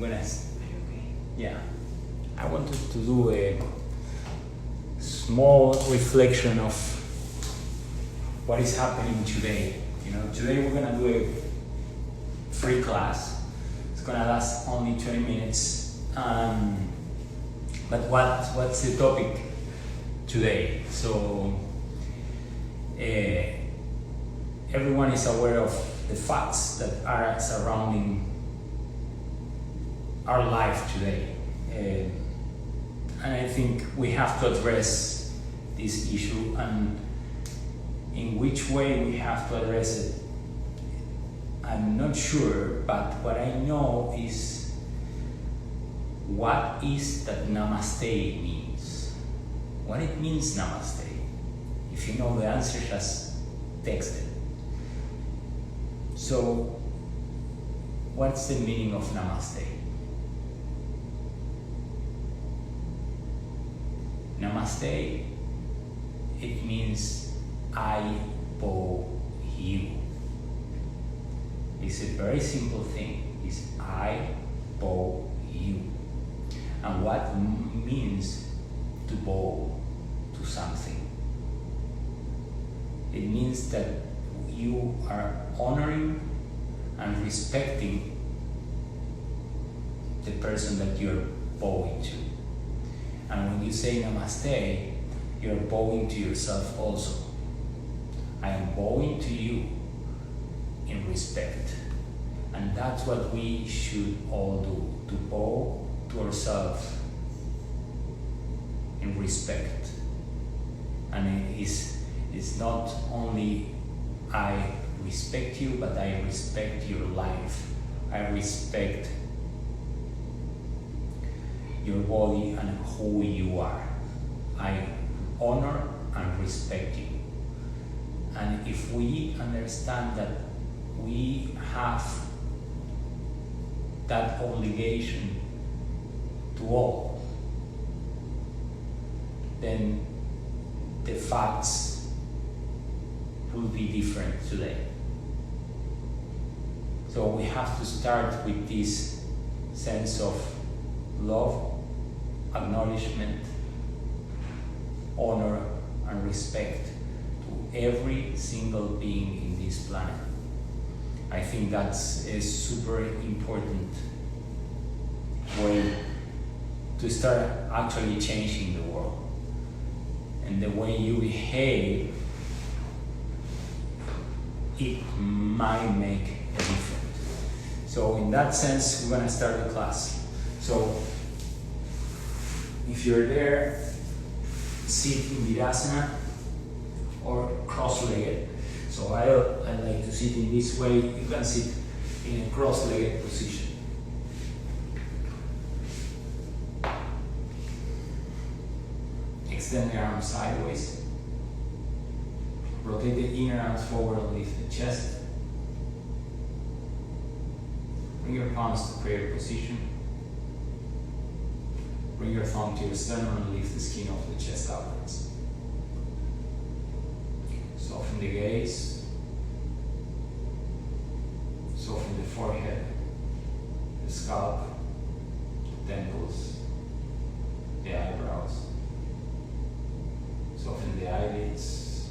I'm gonna. Are you okay? Yeah. I wanted to do a small reflection of what is happening today. You know, today we're gonna do a free class. It's gonna last only 20 minutes. But what's the topic today? So everyone is aware of the facts that are surrounding our life today. And I think we have to address this issue, and in which way we have to address it, I'm not sure, but what I know is what is that Namaste means. What it means, Namaste. If you know the answer, just text it. So, what's the meaning of Namaste? Namaste, it means I bow you. It's a very simple thing. It's I bow you. And what means to bow to something? It means that you are honoring and respecting the person that you're bowing to. And when you say Namaste, you're bowing to yourself also. I am bowing to you in respect. And that's what we should all do, to bow to ourselves in respect. And it's not only I respect you, but I respect your life. I respect your body and who you are. I honor and respect you. And if we understand that we have that obligation to all, then the facts will be different today. So we have to start with this sense of love, acknowledgement, honor, and respect to every single being in this planet. I think that's a super important way to start actually changing the world. And the way you behave, it might make a difference. So in that sense, we're gonna start the class. So if you're there, sit in Virasana or cross-legged. So I like to sit in this way. You can sit in a cross-legged position. Extend the arms sideways. Rotate the inner arms forward and lift the chest. Bring your palms to prayer position. Bring your thumb to your sternum and lift the skin off the chest outwards. Soften the gaze. Soften the forehead, the scalp, the temples, the eyebrows. Soften the eyelids,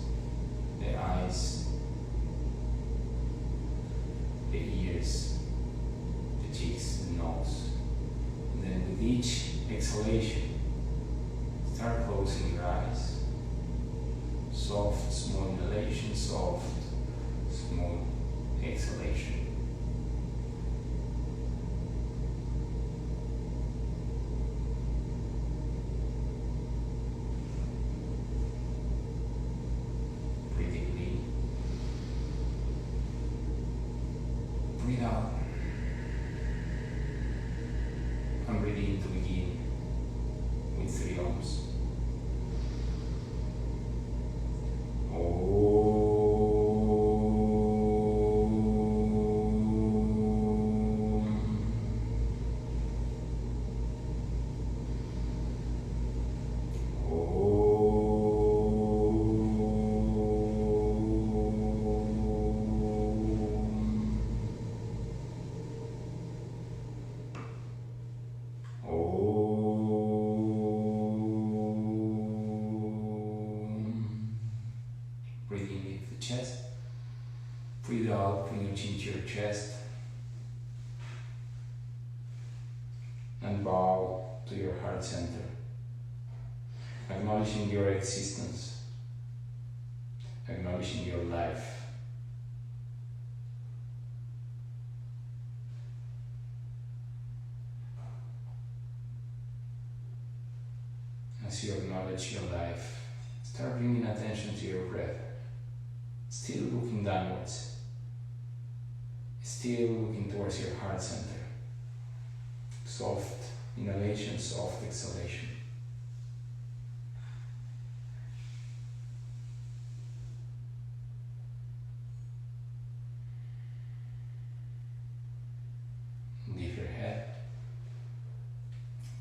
the eyes, the ears, the cheeks, the nose. And then with each exhalation, start closing your eyes. Soft, smooth inhalation, soft, smooth exhalation. Breathe deeply. Breathe out. I'm ready to begin with 3 ohms. and bow to your heart center, acknowledging your existence, acknowledging your life. As you acknowledge your life, start bringing attention to your breath, still looking downwards, still looking towards your heart center. Soft inhalation, soft exhalation. Lift your head,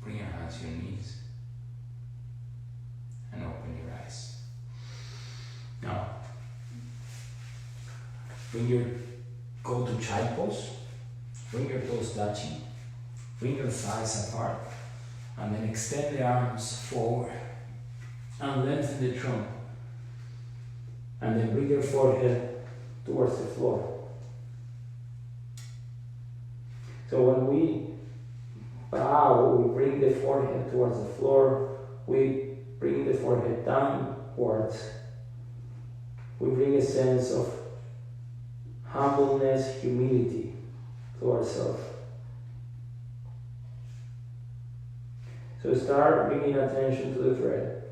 bring your hands to your knees, and open your eyes. Now, go to child pose, bring your toes touching, bring your thighs apart, and then extend the arms forward and lengthen the trunk, and then bring your forehead towards the floor. So when we bow, we bring the forehead towards the floor, we bring the forehead downwards, we bring a sense of humbleness, humility to ourselves. So start bringing attention to the breath.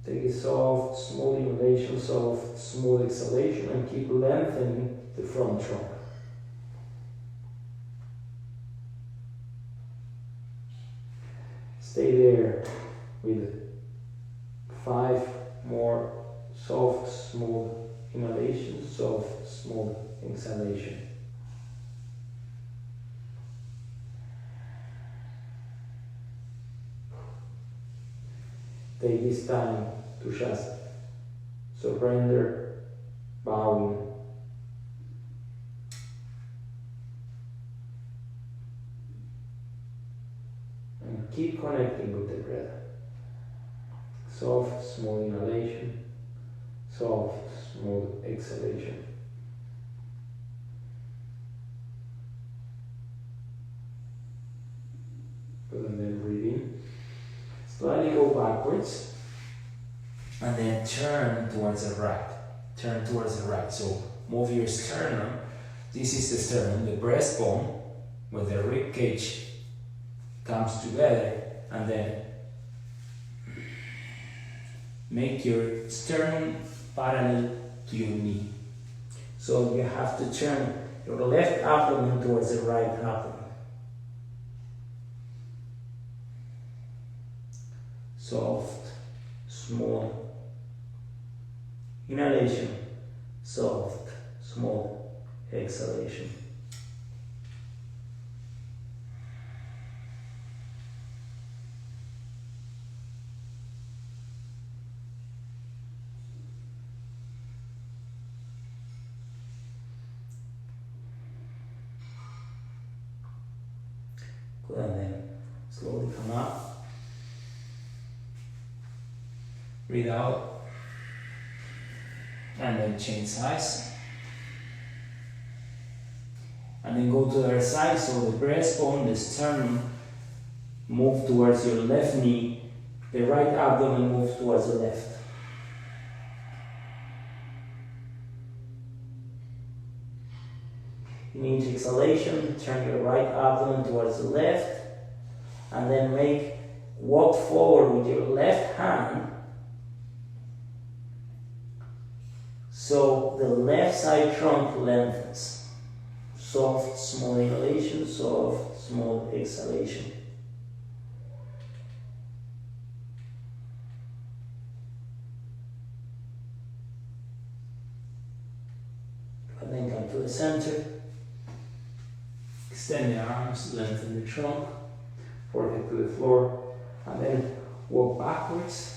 Take a soft, smooth inhalation, soft, smooth exhalation, and keep lengthening the front trunk. Stay there with 5 more soft, smooth inhalation, soft, smooth exhalation. Take this time to just surrender, bowing, and keep connecting with the breath. Soft, smooth inhalation, soft, smooth exhalation. And then breathe in. Slightly go backwards, and then turn towards the right. Turn towards the right. So move your sternum. This is the sternum, the breastbone, where the rib cage comes together, and then make your sternum parallel to your knee. So you have to turn your left abdomen towards the right abdomen. Soft, smooth inhalation, soft, smooth exhalation. Good, and then slowly come up. Breathe out, and then change sides, and then go to the other side. So the breastbone, the sternum move towards your left knee, the right abdomen moves towards the left. In each exhalation, turn your right abdomen towards the left, and then walk forward with your left hand. So the left side trunk lengthens. Soft, smooth inhalation, soft, smooth exhalation. And then come to the center. Extend the arms, lengthen the trunk, forehead to the floor, and then walk backwards.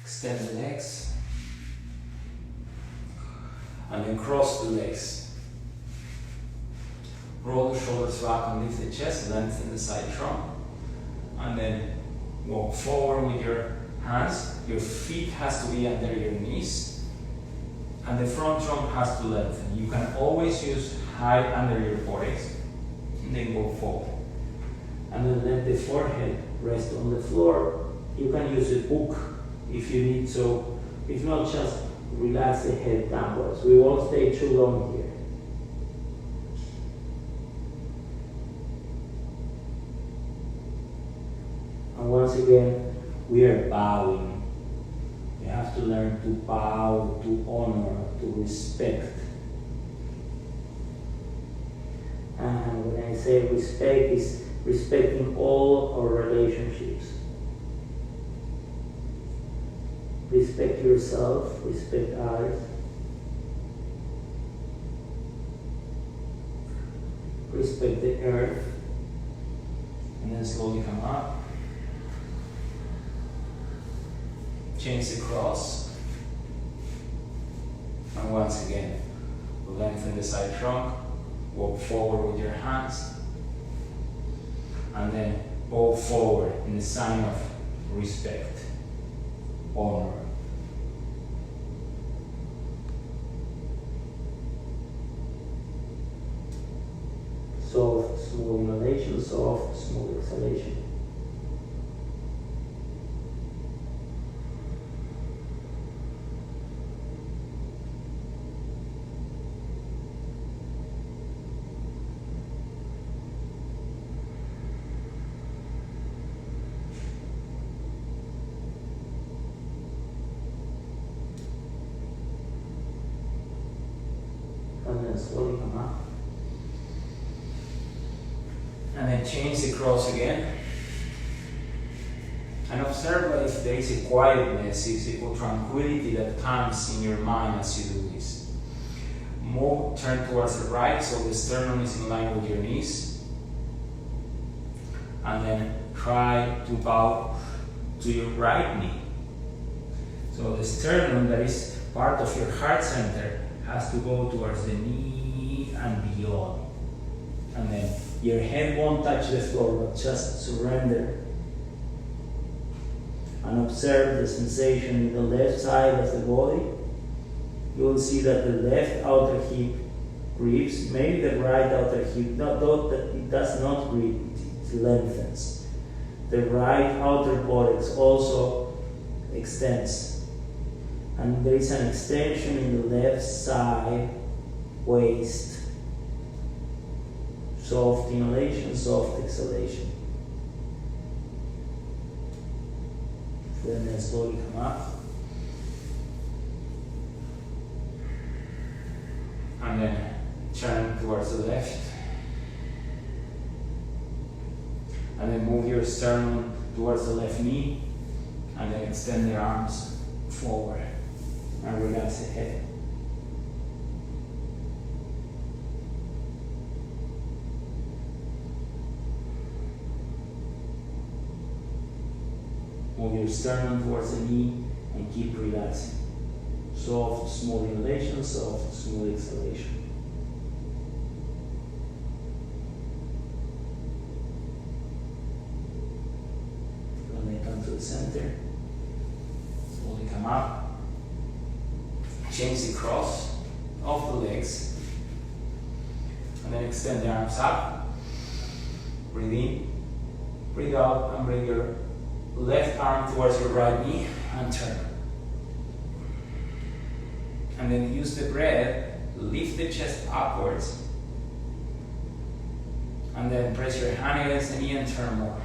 Extend the legs, and then cross the legs. Roll the shoulders back and lift the chest, lengthen the side trunk, and then walk forward with your hands. Your feet has to be under your knees, and the front trunk has to lengthen. You can always use height under your forehead, and then go forward. And then let the forehead rest on the floor. You can use a book if you need so. If not, just relax the head downwards. We won't stay too long here. And once again, we are bowing. We have to learn to bow, to honor, to respect. And when I say respect, it's respecting all our relationships. Respect yourself, respect others. Respect the earth. And then slowly come up. Change the cross. And once again, lengthen the side trunk. Walk forward with your hands. And then bow forward in the sign of respect, honor. Soft, smooth inhalation, soft, smooth exhalation. And then slowly come up. And then change the cross again. And observe if there is a quietness, is a tranquility that comes in your mind as you do this. Turn towards the right so the sternum is in line with your knees. And then try to bow to your right knee. So the sternum, that is part of your heart center, has to go towards the knee and beyond. And then your head won't touch the floor, but just surrender. And observe the sensation in the left side of the body. You will see that the left outer hip grieves, maybe the right outer hip, though it does not grieve, it lengthens. The right outer buttocks also extends. And there is an extension in the left side waist. Soft inhalation, soft exhalation. Then slowly come up. And then turn towards the left. And then move your sternum towards the left knee. And then extend the arms forward. And relax the head. Move your sternum towards the knee and keep relaxing. Soft, smooth inhalation, soft, smooth exhalation. When they come to the center, slowly come up. Change the cross of the legs. And then extend the arms up. Breathe in, breathe out, and bring your left arm towards your right knee and turn. And then use the breath, lift the chest upwards. And then press your hand against the knee and turn more.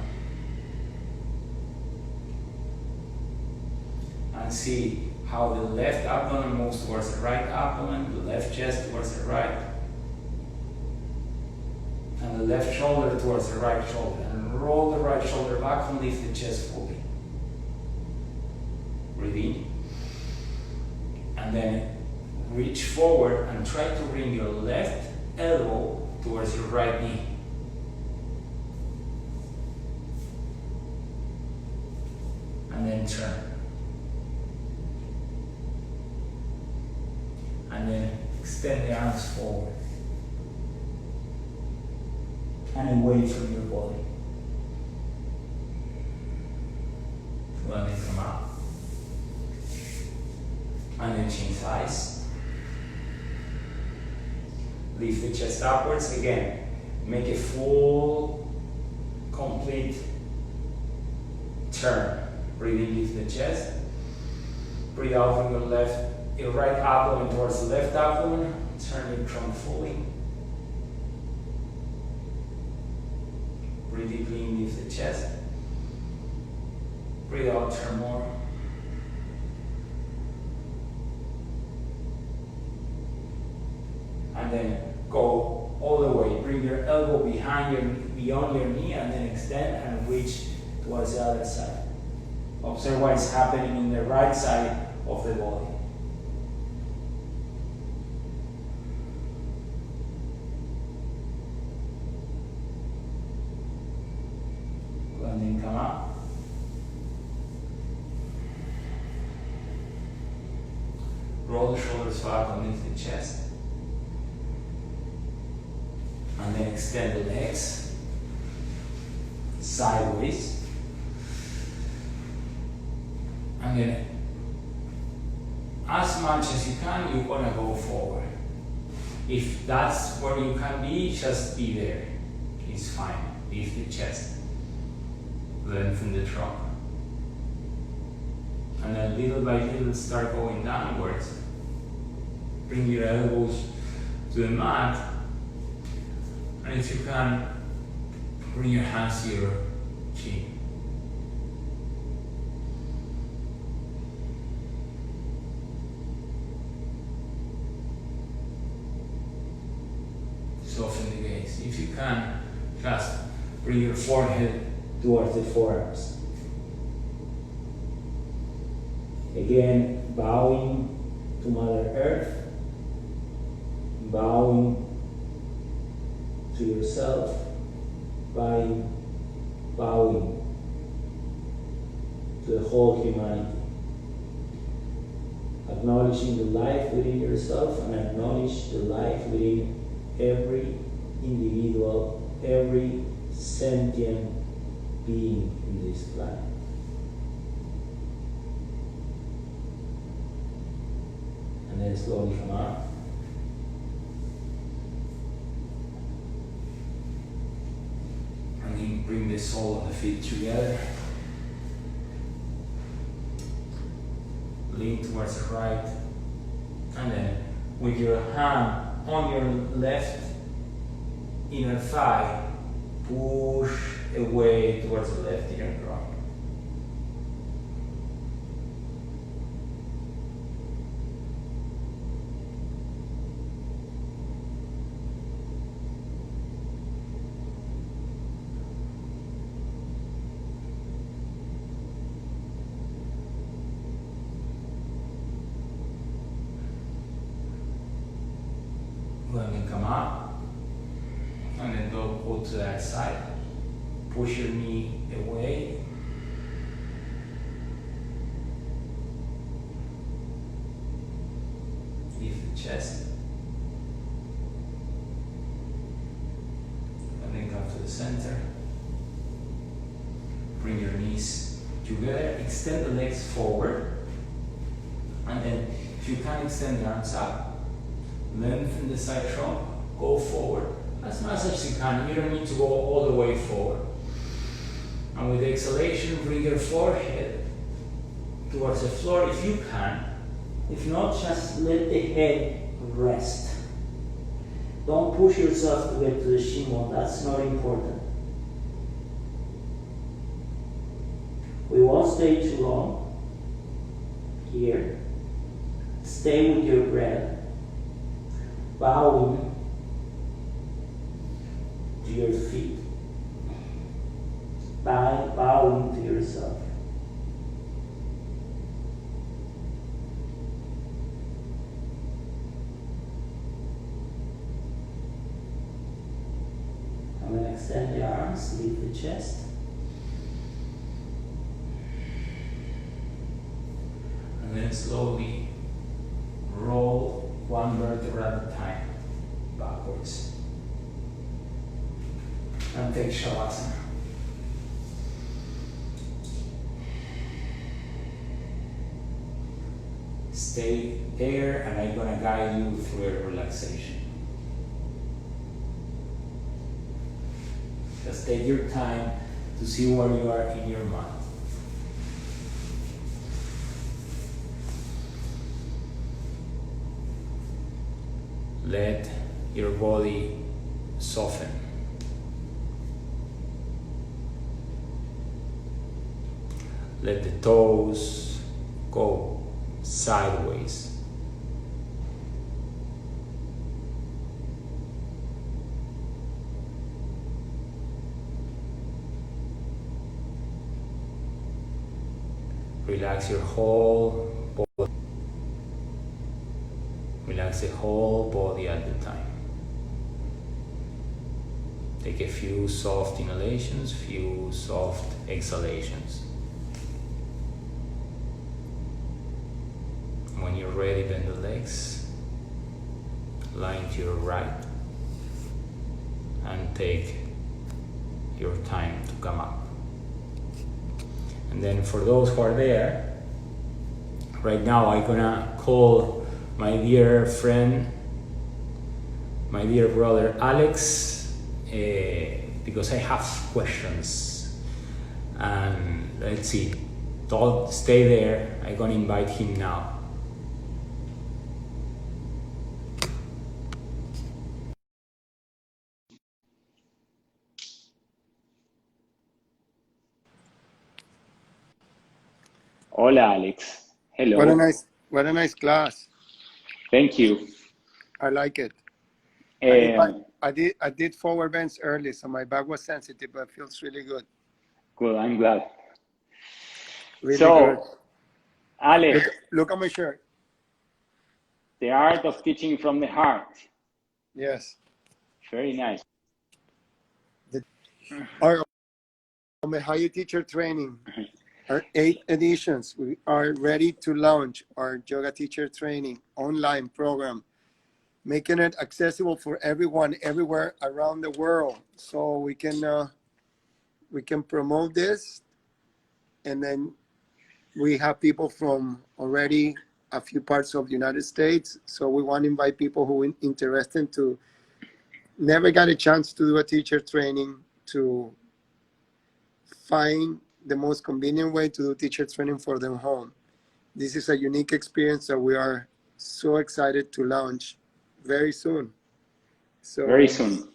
And see how the left abdomen moves towards the right abdomen, the left chest towards the right, and the left shoulder towards the right shoulder. And roll the right shoulder back and lift the chest fully. Breathe in. And then reach forward and try to bring your left elbow towards your right knee. And then turn. And then extend the arms forward and away from your body. Let it come up. And then change sides. Lift the chest upwards. Again, make a full, complete turn. Breathe in, lift the chest. Breathe out from your right abdomen towards the left abdomen. Turn your trunk fully. Breathe deeply in, lift the chest. Breathe out, turn more. And then go all the way. Bring your elbow beyond your knee, and then extend and reach towards the other side. Observe what is happening in the right side of the body. And then come up. Roll the shoulders back underneath the chest. And then extend the legs sideways. And then, as much as you can, you're gonna go forward. If that's where you can be, just be there. It's fine. Lift the chest. Lengthen the trunk. And then little by little start going downwards. Bring your elbows to the mat. And if you can, bring your hands to your chin. Soften the gaze. If you can, just bring your forehead towards the forearms. Again, bowing to Mother Earth, bowing to yourself, bowing to the whole humanity. Acknowledging the life within yourself and acknowledge the life within every individual, every sentient being in this planet. And then slowly come up. And then bring the sole of the feet together. Lean towards the right. And then with your hand on your left inner thigh, push away towards the left inner groin. Let me come up, and then go to that side. Push your knee away. Lift the chest. And then come to the center. Bring your knees together. Extend the legs forward. And then, if you can, extend the arms up. Lengthen the side trunk, go forward as much as you can. You don't need to go all the way forward. And with the exhalation, bring your forehead towards the floor if you can. If not, just let the head rest. Don't push yourself to get to the shin bone, that's not important. We won't stay too long here. Stay with your breath. Bowing to your feet, bowing to yourself. And then extend the arms, lift the chest. And then slowly roll one vertebra at a time, backwards. And take Shavasana. Stay there, and I'm gonna guide you through a relaxation. Just take your time to see where you are in your mind. Let your body soften. Let the toes go sideways. Relax your whole body. Relax the whole body at the time. Take a few soft inhalations, few soft exhalations. When you're ready, bend the legs, line to your right, and take your time to come up. And then for those who are there, right now I'm gonna call my dear friend, my dear brother Alex, because I have questions. And let's see, don't stay there, I'm gonna invite him now. Hola, Alex. Hello. What a nice class. Thank you. I like it. I did forward bends early, so my back was sensitive, but it feels really good. Good, I'm glad. Really so, good. Alex, Look at my shirt. The art of teaching from the heart. Yes. Very nice. Our How You Teacher training. Our 8 editions. We are ready to launch our yoga teacher training online program, making it accessible for everyone, everywhere around the world. So we can promote this, and then we have people from already a few parts of the United States. So we want to invite people who are interested to never got a chance to do a teacher training to find the most convenient way to do teacher training for their home. This is a unique experience that we are so excited to launch very soon. So very soon.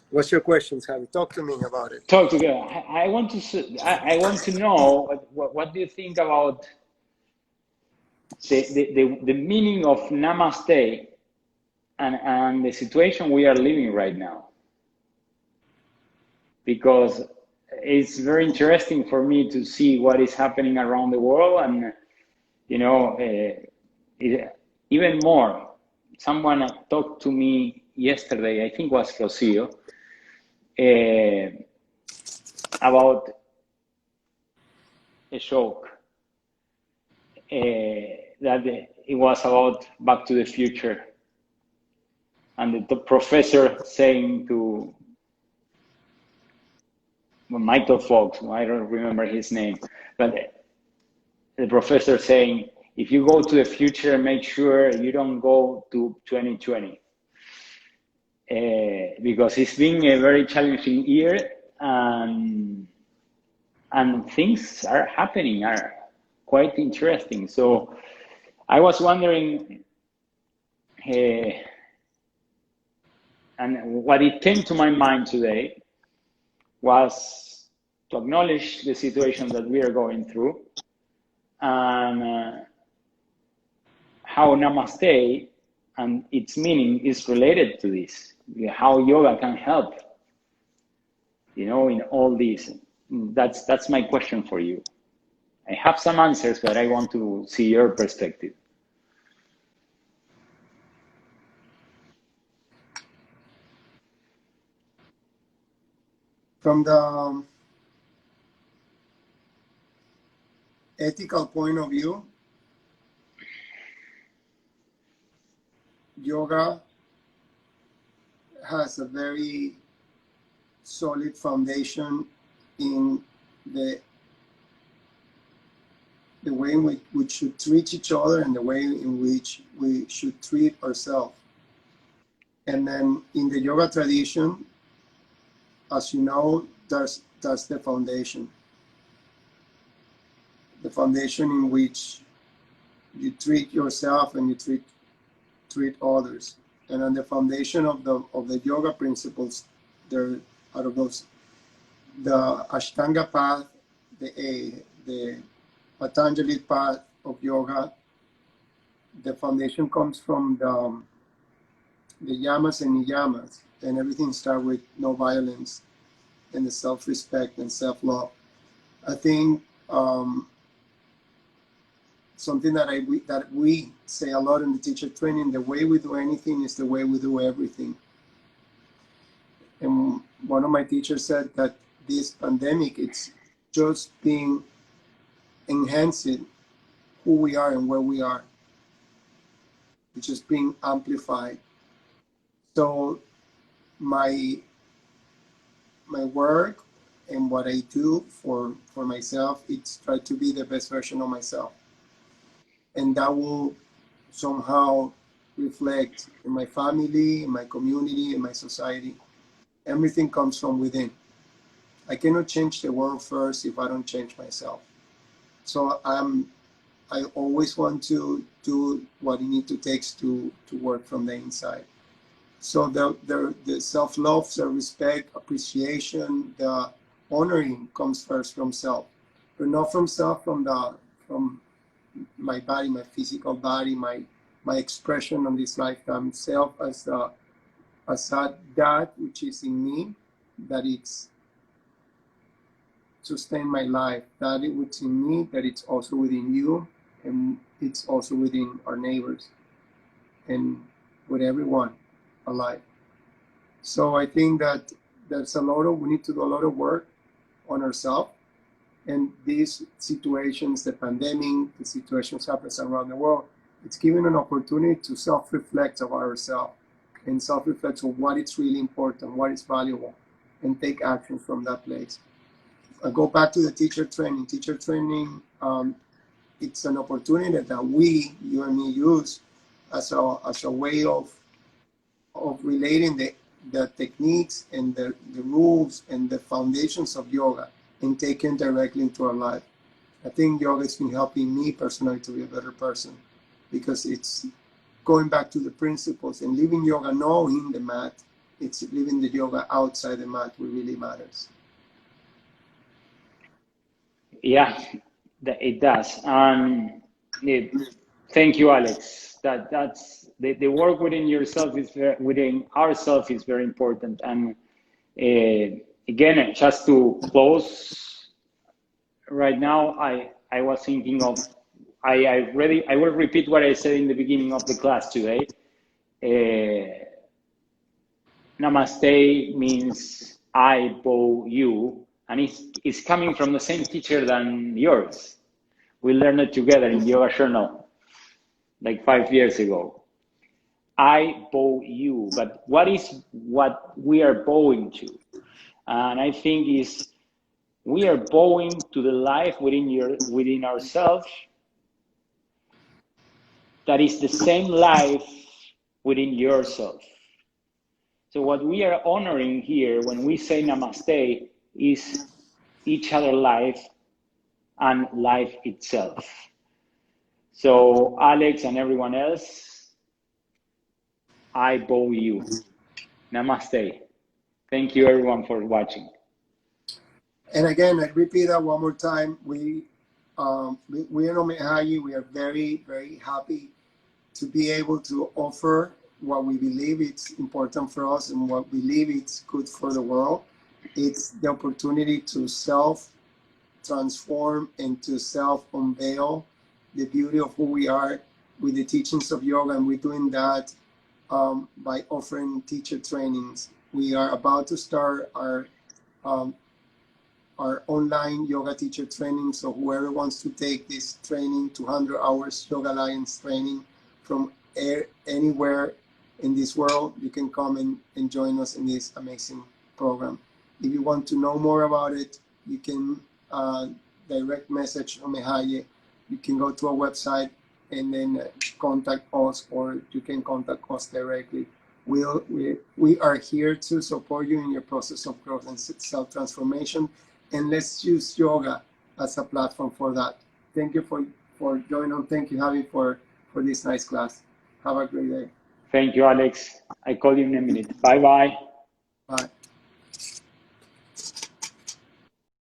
What's your questions, Javi? Talk to me about it. Talk together. I want to know what do you think about the meaning of Namaste and the situation we are living right now, because it's very interesting for me to see what is happening around the world, and even more. Someone talked to me yesterday, I think it was Rocio, about a joke that it was about Back to the Future, and the professor saying to Michael Fox, I don't remember his name, but the professor saying, if you go to the future, make sure you don't go to 2020. Because it's been a very challenging year, and things are happening, are quite interesting. So I was wondering, and what it came to my mind today was to acknowledge the situation that we are going through, and how Namaste and its meaning is related to this, how yoga can help, in all this. That's my question for you. I have some answers, but I want to see your perspective. From the ethical point of view, yoga has a very solid foundation in the way in which we should treat each other and the way in which we should treat ourselves. And then in the yoga tradition, as you know, that's the foundation. The foundation in which you treat yourself and you treat others. And on the foundation of the yoga principles, there out of those, the Ashtanga path, the Patanjali path of yoga, the foundation comes from the yamas and niyamas, and everything starts with no violence and the self-respect and self-love. I think something that we say a lot in the teacher training: the way we do anything is the way we do everything. And one of my teachers said that this pandemic, it's just being enhancing who we are and where we are. It's just being amplified. So my work and what I do for myself, it's try to be the best version of myself. And that will somehow reflect in my family, in my community, in my society. Everything comes from within. I cannot change the world first if I don't change myself. So I always want to do what it needs to take to work from the inside. So the self-love, self-respect, appreciation, the honoring comes first from self, but not from self from my body, my physical body, my expression on this lifetime. Self as that which is in me, that it's sustain my life. That it which in me, that it's also within you, and it's also within our neighbors, and with everyone alive. So I think that we need to do a lot of work on ourselves. And these situations, the pandemic, the situations happen around the world, it's giving an opportunity to self-reflect of ourselves and self-reflect of what is really important, what is valuable, and take action from that place. I go back to the teacher training. Teacher training, it's an opportunity that you and me, use as a way of relating the techniques and the rules and the foundations of yoga and taken directly into our life. I think yoga has been helping me personally to be a better person, because it's going back to the principles and living yoga not in the mat. It's living the yoga outside the mat what really matters. Yeah, it does. Thank you, Alex. That's the work within yourself within ourselves is very important. And again, just to close right now, I was thinking of I will repeat what I said in the beginning of the class today. Namaste means I bow you, and it's coming from the same teacher than yours. We learned it together in Yoga Journal like 5 years ago. I bow you, but what we are bowing to? And I think we are bowing to the life within ourselves that is the same life within yourself. So what we are honoring here when we say Namaste is each other life and life itself. So Alex and everyone else, I bow you. Namaste. Thank you everyone for watching. And again, I repeat that one more time. We in Omehayi, we are very, very happy to be able to offer what we believe it's important for us and what we believe it's good for the world. It's the opportunity to self-transform and to self-unveil the beauty of who we are with the teachings of yoga, and we're doing that by offering teacher trainings. We are about to start our online yoga teacher training. So whoever wants to take this training, 200 hours Yoga Alliance training from anywhere in this world, you can come and join us in this amazing program. If you want to know more about it, you can direct message Omehayi. You can go to our website and then contact us, or you can contact us directly. we are here to support you in your process of growth and self-transformation, and let's use yoga as a platform for that. Thank you for joining on. Thank you, Javi, for this nice class. Have a great day. Thank you, Alex. I call you in a minute. Bye-bye. Bye.